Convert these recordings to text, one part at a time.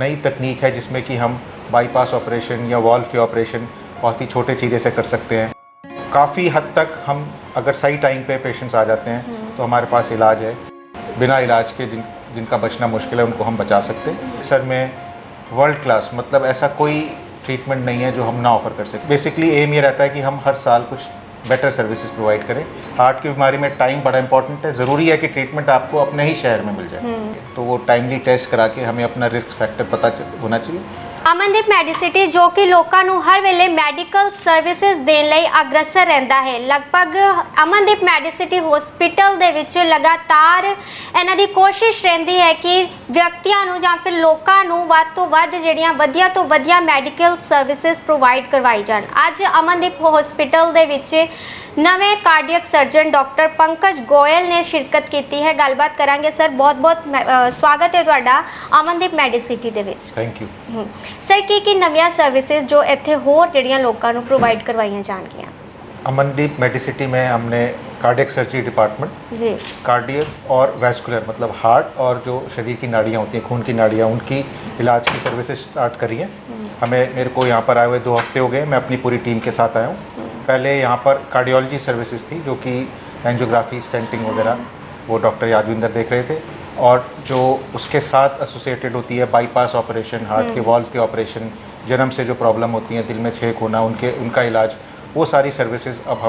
नई तकनीक है जिसमें कि हम बाईपास ऑपरेशन या वॉल्व के ऑपरेशन बहुत ही छोटे चीरे से कर सकते हैं। काफ़ी हद तक हम अगर सही टाइम पे पेशेंट्स आ जाते हैं तो हमारे पास इलाज है। बिना इलाज के जिनका बचना मुश्किल है उनको हम बचा सकते हैं। सर में वर्ल्ड क्लास मतलब ऐसा कोई ट्रीटमेंट नहीं है जो हम ना ऑफ़र कर सकें। बेसिकली एम ये रहता है कि हम हर साल कुछ बेटर सर्विसेज प्रोवाइड करें। हार्ट की बीमारी में टाइम बड़ा इंपॉर्टेंट है। ज़रूरी है कि ट्रीटमेंट आपको अपने ही शहर में मिल जाए, तो वो टाइमली टेस्ट करा के हमें अपना रिस्क फैक्टर पता होना चाहिए। ਅਮਨਦੀਪ ਮੈਡੀਸਿਟੀ ਜੋ ਕਿ ਲੋਕਾਂ ਨੂੰ ਹਰ ਵੇਲੇ ਮੈਡੀਕਲ ਸਰਵਿਸਿਜ਼ ਦੇਣ ਲਈ ਅਗਰਸਰ ਰਹਿੰਦਾ ਹੈ। ਲਗਭਗ ਅਮਨਦੀਪ ਮੈਡੀਸਿਟੀ ਹਸਪੀਟਲ ਦੇ ਵਿੱਚ ਲਗਾਤਾਰ ਇਹਨਾਂ ਦੀ ਕੋਸ਼ਿਸ਼ ਰਹਿੰਦੀ ਹੈ ਕਿ ਵਿਅਕਤੀਆਂ ਨੂੰ ਜਾਂ ਫਿਰ ਲੋਕਾਂ ਨੂੰ ਵੱਧ ਤੋਂ ਵੱਧ ਜਿਹੜੀਆਂ ਵਧੀਆ ਤੋਂ ਵਧੀਆ ਮੈਡੀਕਲ ਸਰਵਿਸਿਜ਼ ਪ੍ਰੋਵਾਈਡ ਕਰਵਾਈ ਜਾਣ। ਅੱਜ ਅਮਨਦੀਪ ਹਸਪੀਟਲ ਦੇ ਵਿੱਚ ਨਵੇਂ cardiac surgeon doctor Pankaj Goyal ਨੇ ਸ਼ਿਰਕਤ ਕੀਤੀ ਹੈ। ਗੱਲਬਾਤ ਕਰਾਂਗੇ। ਸਰ ਬਹੁਤ ਬਹੁਤ ਸਵਾਗਤ ਹੈ ਤੁਹਾਡਾ ਅਮਨਦੀਪ ਮੈਡੀਸਿਟੀ ਦੇ ਵਿੱਚ। Thank you sir. ਕੀ ਨਵੀਆਂ ਸਰਵਿਸਿਜ਼ ਜੋ ਇੱਥੇ ਹੋਰ ਜਿਹੜੀਆਂ ਲੋਕਾਂ ਨੂੰ ਪ੍ਰੋਵਾਈਡ ਕਰਵਾਈਆਂ ਜਾਣਗੀਆਂ? अमनदीप मेडिसिटी में हमने कार्डियक सर्जरी डिपार्टमेंट जी, कार्डियक और वैस्कुलर मतलब हार्ट और जो शरीर की नाड़ियाँ होती हैं, खून की नाड़ियाँ, उनकी इलाज की सर्विसेज स्टार्ट करी हैं। मेरे को यहाँ पर आए हुए 2 हफ्ते हो गए। मैं अपनी पूरी टीम के साथ आया हूँ। पहले यहाँ पर कार्डियोलॉजी सर्विसेज थी जो कि एंजियोग्राफी, स्टेंटिंग वगैरह वो डॉक्टर यादविंदर देख रहे थे, और जो उसके साथ एसोसिएटेड होती है बाईपास ऑपरेशन, हार्ट के वॉल्व के ऑपरेशन, जन्म से जो प्रॉब्लम होती हैं, दिल में छेद होना, उनका इलाज, वो सारी सर्विसेज अब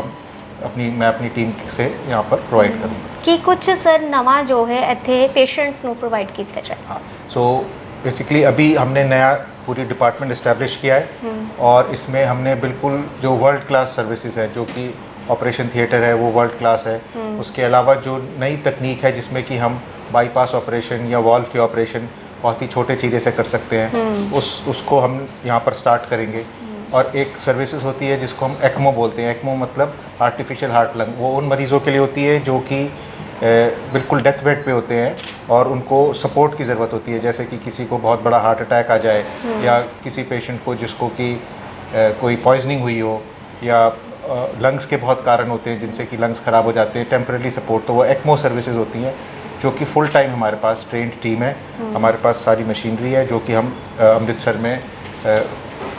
मैं अपनी टीम से यहाँ पर प्रोवाइड करूँगा। कि कुछ सर नवा जो है ਇੱਥੇ पेशेंट्स ਨੂੰ प्रोवाइड किया जाए? हाँ, सो बेसिकली अभी हमने नया पूरी डिपार्टमेंट इस्टेब्लिश किया है, और इसमें हमने बिल्कुल जो वर्ल्ड क्लास सर्विसेज है, जो कि ऑपरेशन थिएटर है वो वर्ल्ड क्लास है। उसके अलावा जो नई तकनीक है जिसमें कि हम बाईपास ऑपरेशन या वॉल्व के ऑपरेशन बहुत ही छोटे चीरे से कर सकते हैं, उसको हम यहाँ पर स्टार्ट करेंगे। और एक सर्विसेज होती है जिसको हम एक्मो बोलते हैं। एक्मो मतलब आर्टिफिशियल हार्ट लंग। वो उन मरीज़ों के लिए होती है जो कि बिल्कुल डेथ बेड पे होते हैं और उनको सपोर्ट की ज़रूरत होती है। जैसे कि किसी को बहुत बड़ा हार्ट अटैक आ जाए, या किसी पेशेंट को जिसको कि कोई पॉइजनिंग हुई हो, या लंग्स के बहुत कारण होते हैं जिनसे कि लंग्स ख़राब हो जाते हैं, टेम्परेरी सपोर्ट, तो वो एक्मो सर्विसेज होती हैं जो कि फुल टाइम हमारे पास ट्रेंड टीम है। हमारे पास सारी मशीनरी है जो कि हम अमृतसर में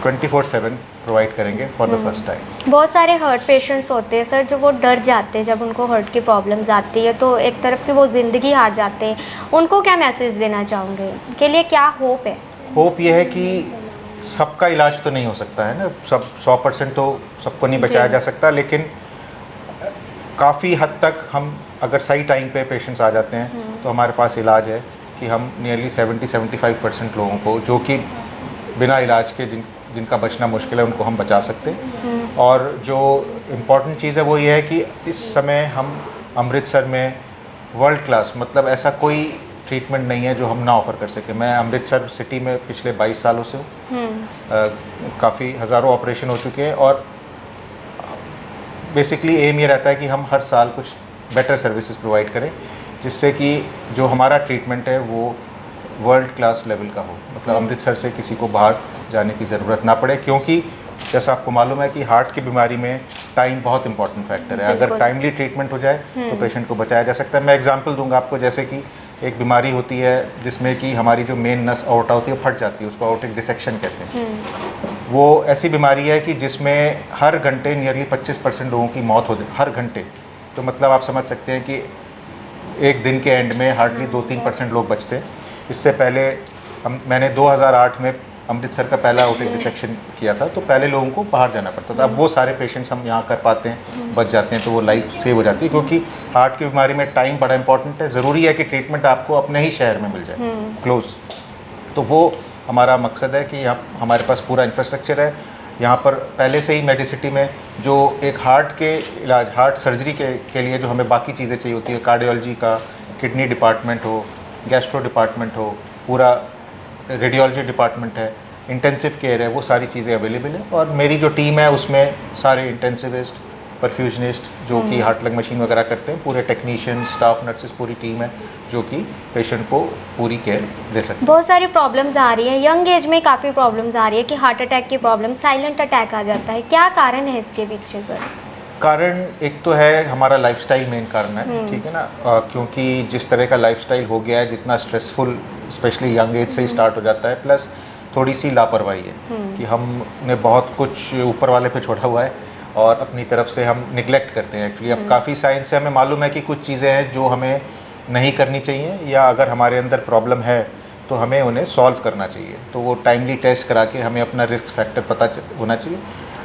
24/7 प्रोवाइड करेंगे फॉर द फर्स्ट टाइम। बहुत सारे हर्ट पेशेंट्स होते हैं सर जो वो डर जाते हैं जब उनको हर्ट की प्रॉब्लम्स आती है, तो एक तरफ की वो ज़िंदगी हार जाते हैं। उनको क्या मैसेज देना चाहोगे? के लिए क्या होप है? होप ये है कि सबका इलाज तो नहीं हो सकता है ना, सब 100% तो सबको नहीं बचाया जा सकता, लेकिन काफ़ी हद तक हम अगर सही टाइम पे पेशेंट्स आ जाते हैं तो हमारे पास इलाज है कि हम नियरली 70-75% लोगों को जो कि बिना इलाज के जिनका बचना मुश्किल है उनको हम बचा सकते हैं। और जो इम्पॉर्टेंट चीज़ है वो ये है कि इस समय हम अमृतसर में वर्ल्ड क्लास मतलब ऐसा कोई ट्रीटमेंट नहीं है जो हम ना ऑफ़र कर सकें। मैं अमृतसर सिटी में पिछले 22 सालों से हूँ। काफ़ी हज़ारों ऑपरेशन हो चुके हैं, और बेसिकली एम ये रहता है कि हम हर साल कुछ बेटर सर्विसेज प्रोवाइड करें जिससे कि जो हमारा ट्रीटमेंट है वो वर्ल्ड क्लास लेवल का हो। मतलब अमृतसर से किसी को बाहर जाने की ज़रूरत ना पड़े, क्योंकि जैसा आपको मालूम है कि हार्ट की बीमारी में टाइम बहुत इंपॉर्टेंट फैक्टर है। अगर टाइमली ट्रीटमेंट हो जाए तो पेशेंट को बचाया जा सकता है। मैं एग्जांपल दूंगा आपको, जैसे कि एक बीमारी होती है जिसमें कि हमारी जो मेन नस ऑर्टा होती है फट जाती है, उसको ऑर्टिक डिसेक्शन कहते हैं। वो ऐसी बीमारी है कि जिसमें हर घंटे नियरली 25% लोगों की मौत हो जाए, हर घंटे। तो मतलब आप समझ सकते हैं कि एक दिन के एंड में हार्डली 2-3% लोग बचते हैं। इससे पहले मैंने 2008 में अमृतसर का पहला ऑर्टिक डिसेक्शन किया था, तो पहले लोगों को बाहर जाना पड़ता था। अब वो सारे पेशेंट्स हम यहाँ कर पाते हैं, बच जाते हैं, तो वो लाइफ सेव हो जाती है। क्योंकि हार्ट की बीमारी में टाइम बड़ा इंपॉर्टेंट है। ज़रूरी है कि ट्रीटमेंट आपको अपने ही शहर में मिल जाए, क्लोज। तो वो हमारा मकसद है कि यहाँ हमारे पास पूरा इंफ्रास्ट्रक्चर है। यहाँ पर पहले से ही मेडिसिटी में जो एक हार्ट के इलाज, हार्ट सर्जरी के लिए जो हमें बाकी चीज़ें चाहिए होती है, कार्डियोलॉजी का किडनी डिपार्टमेंट हो, गैस्ट्रो डिपार्टमेंट हो, पूरा रेडियोलॉजी डिपार्टमेंट है, इंटेंसिव केयर है, वो सारी चीज़ें अवेलेबल हैं। और मेरी जो टीम है उसमें सारे इंटेंसिविस्ट, परफ्यूजनिस्ट जो कि हार्ट लंग मशीन वगैरह करते हैं, पूरे टेक्नीशियन, स्टाफ, नर्सेस, पूरी टीम है जो कि पेशेंट को पूरी केयर दे सकते हैं। बहुत सारी प्रॉब्लम्स आ रही है, यंग एज में काफ़ी प्रॉब्लम्स आ रही है कि हार्ट अटैक की प्रॉब्लम, साइलेंट अटैक आ जाता है। क्या कारण है इसके पीछे सर? कारण एक तो है हमारा लाइफस्टाइल, मेन कारण है, ठीक है ना। क्योंकि जिस तरह का लाइफस्टाइल हो गया है, जितना स्ट्रेसफुल स्पेशली यंग एज से ही स्टार्ट हो जाता है, प्लस थोड़ी सी लापरवाही है कि हमने बहुत कुछ ऊपर वाले पे छोड़ा हुआ है और अपनी तरफ से हम निगलेक्ट करते हैं एक्चुअली। अब काफ़ी साइंस से हमें मालूम है कि कुछ चीज़ें हैं जो हमें नहीं करनी चाहिए, या अगर हमारे अंदर प्रॉब्लम है तो हमें उन्हें सॉल्व करना चाहिए। तो वो टाइमली टेस्ट करा के हमें अपना रिस्क फैक्टर पता होना चाहिए।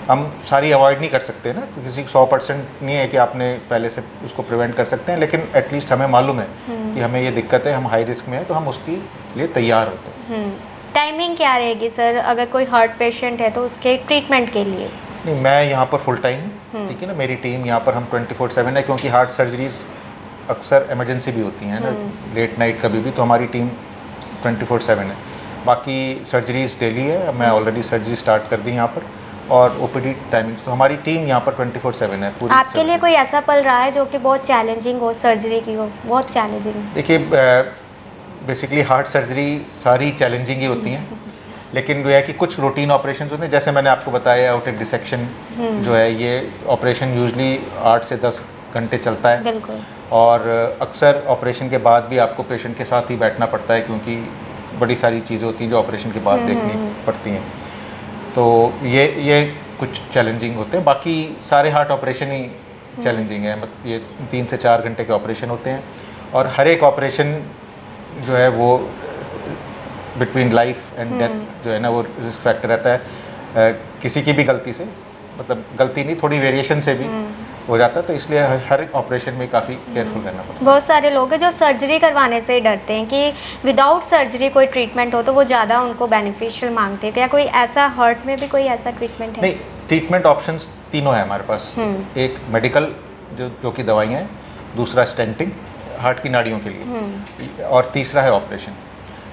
हम सारी अवॉइड नहीं कर सकते ना, किसी को 100% नहीं है कि आपने पहले से उसको प्रिवेंट कर सकते हैं, लेकिन एटलीस्ट हमें मालूम है कि हमें ये दिक्कत है, हम हाई रिस्क में हैं, तो हम उसके लिए तैयार होते हैं। टाइमिंग क्या रहेगी सर, अगर कोई हार्ट पेशेंट है तो उसके ट्रीटमेंट के लिए? नहीं, मैं यहाँ पर फुल टाइम, ठीक है ना, मेरी टीम यहाँ पर हम 24/7 है, क्योंकि हार्ट सर्जरीज अक्सर इमरजेंसी भी होती हैं ना, लेट नाइट कभी भी, तो हमारी टीम 24/7 है। बाकी सर्जरीज डेली है, मैं ऑलरेडी सर्जरी स्टार्ट कर दी यहाँ पर, और ओपीडी टाइमिंग्स, तो हमारी टीम यहाँ पर 24/7 है पूरी। आपके लिए कोई ऐसा पल रहा है जो कि बहुत चैलेंजिंग हो, सर्जरी की हो, बहुत चैलेंजिंग? देखिए, बेसिकली हार्ट सर्जरी सारी चैलेंजिंग ही होती हैं, लेकिन वो है कि कुछ रूटीन ऑपरेशन होते हैं, जैसे मैंने आपको बताया आउटेक डिसेक्शन जो है, ये ऑपरेशन यूजली 8 से 10 घंटे चलता है। बिल्कुल। और अक्सर ऑपरेशन के बाद भी आपको पेशेंट के साथ ही बैठना पड़ता है, क्योंकि बड़ी सारी चीज़ें होती हैं जो ऑपरेशन के बाद देखनी पड़ती हैं। तो ये कुछ चैलेंजिंग होते हैं, बाकी सारे हार्ट ऑपरेशन ही चैलेंजिंग है। मतलब ये 3 से 4 घंटे के ऑपरेशन होते हैं, और हर एक ऑपरेशन जो है वो बिटवीन लाइफ एंड डेथ जो है ना, वो रिस्क फैक्टर रहता है। किसी की भी गलती से, मतलब गलती नहीं, थोड़ी वेरिएशन से भी हो जाता है, तो इसलिए हर ऑपरेशन में काफ़ी केयरफुल रहना पड़ता है। बहुत सारे लोग हैं जो सर्जरी करवाने से डरते हैं कि विदाउट सर्जरी कोई ट्रीटमेंट हो तो वो ज़्यादा उनको बेनिफिशियल मांगते हैं। क्या कोई ऐसा हार्ट में भी कोई ऐसा ट्रीटमेंट है? नहीं, ट्रीटमेंट ऑप्शंस तीनों है हमारे पास। एक मेडिकल जो कि दवाइयाँ हैं, दूसरा स्टेंटिंग हार्ट की नाड़ियों के लिए, और तीसरा है ऑपरेशन।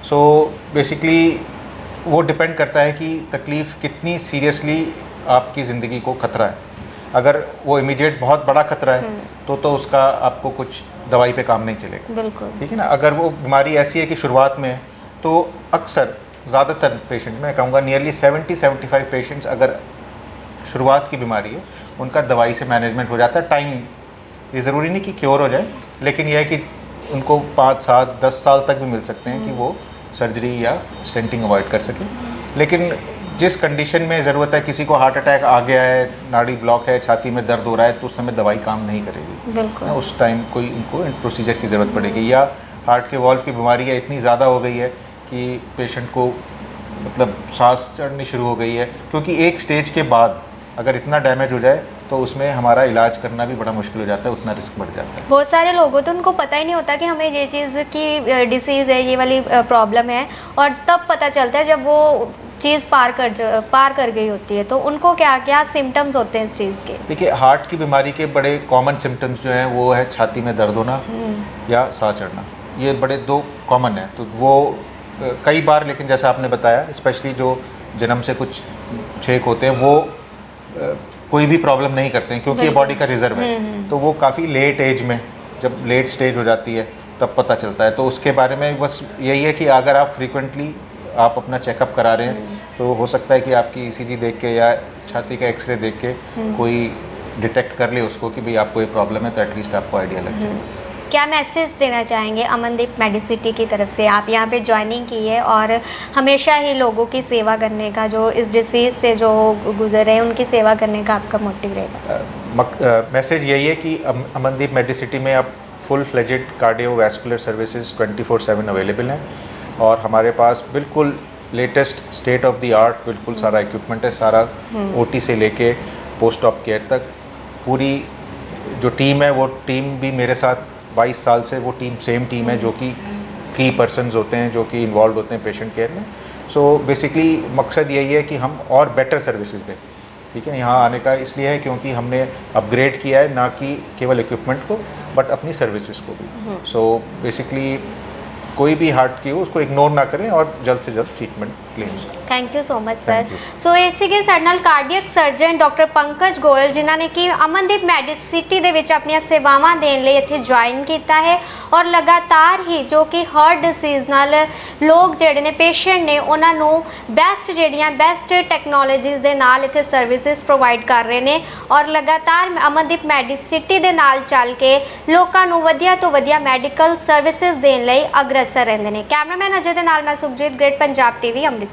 सो बेसिकली वो डिपेंड करता है कि तकलीफ़ कितनी सीरियसली आपकी ज़िंदगी को खतरा है। अगर वो इमीडिएट बहुत बड़ा खतरा है तो उसका आपको कुछ दवाई पे काम नहीं चलेगा। बिल्कुल। ठीक है ना। अगर वो बीमारी ऐसी है कि शुरुआत में है, तो अक्सर ज़्यादातर पेशेंट, मैं कहूँगा नियरली 70-75 पेशेंट्स, अगर शुरुआत की बीमारी है उनका दवाई से मैनेजमेंट हो जाता है। टाइम, ये ज़रूरी नहीं कि क्योर हो जाए, लेकिन यह है कि उनको 5, 7, 10 साल तक भी मिल सकते हैं कि वो सर्जरी या स्टेंटिंग अवॉइड कर सकें। लेकिन जिस कंडीशन में ज़रूरत है, किसी को हार्ट अटैक आ गया है, नाड़ी ब्लॉक है, छाती में दर्द हो रहा है, तो उस समय दवाई काम नहीं करेगी। बिल्कुल। उस टाइम कोई उनको प्रोसीजर की ज़रूरत पड़ेगी, या हार्ट के वॉल्व की बीमारी है इतनी ज़्यादा हो गई है कि पेशेंट को मतलब सांस चढ़नी शुरू हो गई है, क्योंकि एक स्टेज के बाद अगर इतना डैमेज हो जाए तो उसमें हमारा इलाज करना भी बड़ा मुश्किल हो जाता है, उतना रिस्क बढ़ जाता है। बहुत सारे लोगों तो उनको पता ही नहीं होता कि हमें ये चीज़ की डिसीज़ है, ये वाली प्रॉब्लम है, और तब पता चलता है जब वो चीज़ पार कर गई होती है। तो उनको क्या क्या सिम्टम्स होते हैं इस चीज़ के? देखिए, हार्ट की बीमारी के बड़े कॉमन सिम्टम्स जो हैं वो है छाती में दर्द होना या सांस चढ़ना। ये बड़े 2 कॉमन हैं। तो वो कई बार, लेकिन जैसा आपने बताया, स्पेशली जो जन्म से कुछ छेक होते हैं वो कोई भी प्रॉब्लम नहीं करते हैं, क्योंकि ये बॉडी का रिजर्व है। तो वो काफ़ी लेट एज में, जब लेट स्टेज हो जाती है तब पता चलता है। तो उसके बारे में बस यही है कि अगर आप फ्रीक्वेंटली आप अपना चेकअप करा रहे हैं, तो हो सकता है कि आपकी ईसीजी देख के या छाती का एक्सरे देख के कोई डिटेक्ट कर ले उसको कि भाई आपको ये प्रॉब्लम है, तो एटलीस्ट आपको आइडिया लग जाए। क्या मैसेज देना चाहेंगे अमनदीप मेडिसिटी की तरफ से? आप यहाँ पे ज्वाइनिंग की है और हमेशा ही लोगों की सेवा करने का, जो इस डिसीज़ से जो गुजर रहे हैं उनकी सेवा करने का आपका मोटिव रहेगा? मैसेज यही है कि अमनदीप मेडिसिटी में आप full fledged cardiovascular services 24/7 available हैं, और हमारे पास बिल्कुल latest state of the art बिल्कुल सारा इक्विपमेंट है। सारा ओटी से लेके पोस्ट ऑप केयर तक पूरी जो टीम है, वो टीम भी मेरे साथ 22 साल से वो टीम सेम टीम है, जो कि की पर्सन्स होते हैं, जो कि इन्वॉल्व होते हैं पेशेंट केयर में। सो बेसिकली मकसद यही है कि हम और बेटर सर्विसेज दें। ठीक है, यहाँ आने का इसलिए है क्योंकि हमने अपग्रेड किया है, ना कि केवल इक्विपमेंट को बट अपनी सर्विसेज को भी। सो बेसिकली कोई भी हार्ट की हो उसको इग्नोर ना करें और जल्द से जल्द ट्रीटमेंट लें उसका। Thank you so much sir. So ਇਸੇ ਕੇ ਸਾਡੇ ਨਾਲ cardiac surgeon doctor Pankaj Goyal, ਜਿਨ੍ਹਾਂ ਨੇ ਕਿ ਅਮਨਦੀਪ ਮੈਡੀਸਿਟੀ ਦੇ ਵਿੱਚ ਆਪਣੀਆਂ ਸੇਵਾਵਾਂ ਦੇਣ ਲਈ ਇੱਥੇ ਜੁਆਇਨ ਕੀਤਾ ਹੈ, ਔਰ ਲਗਾਤਾਰ ਹੀ ਜੋ ਕਿ ਹਾਰਟ ਡਿਸੀਜ਼ ਨਾਲ ਲੋਕ ਜਿਹੜੇ ਨੇ ਪੇਸ਼ੈਂਟ ਨੇ ਉਹਨਾਂ ਨੂੰ ਬੈਸਟ ਟੈਕਨੋਲੋਜੀਜ਼ ਦੇ ਨਾਲ ਇੱਥੇ ਸਰਵਿਸਿਜ਼ ਪ੍ਰੋਵਾਈਡ ਕਰ ਰਹੇ ਨੇ, ਔਰ ਲਗਾਤਾਰ ਅਮਨਦੀਪ ਮੈਡੀਸਿਟੀ ਦੇ ਨਾਲ ਚੱਲ ਕੇ ਲੋਕਾਂ ਨੂੰ ਵਧੀਆ ਤੋਂ ਵਧੀਆ ਮੈਡੀਕਲ ਸਰਵਿਸਿਜ਼ ਦੇਣ ਲਈ ਅਗਰਸਰ ਅਗਰਸਰ ਰਹਿੰਦੇ ਨੇ। ਕੈਮਰਾਮੈਨ ਅਜੇ ਦੇ ਨਾਲ ਮੈਂ ਸੁਖਜੀਤ, ਗ੍ਰੇਟ ਪੰਜਾਬ ਟੀਵੀ ਅੰਮ੍ਰਿਤਸਰ।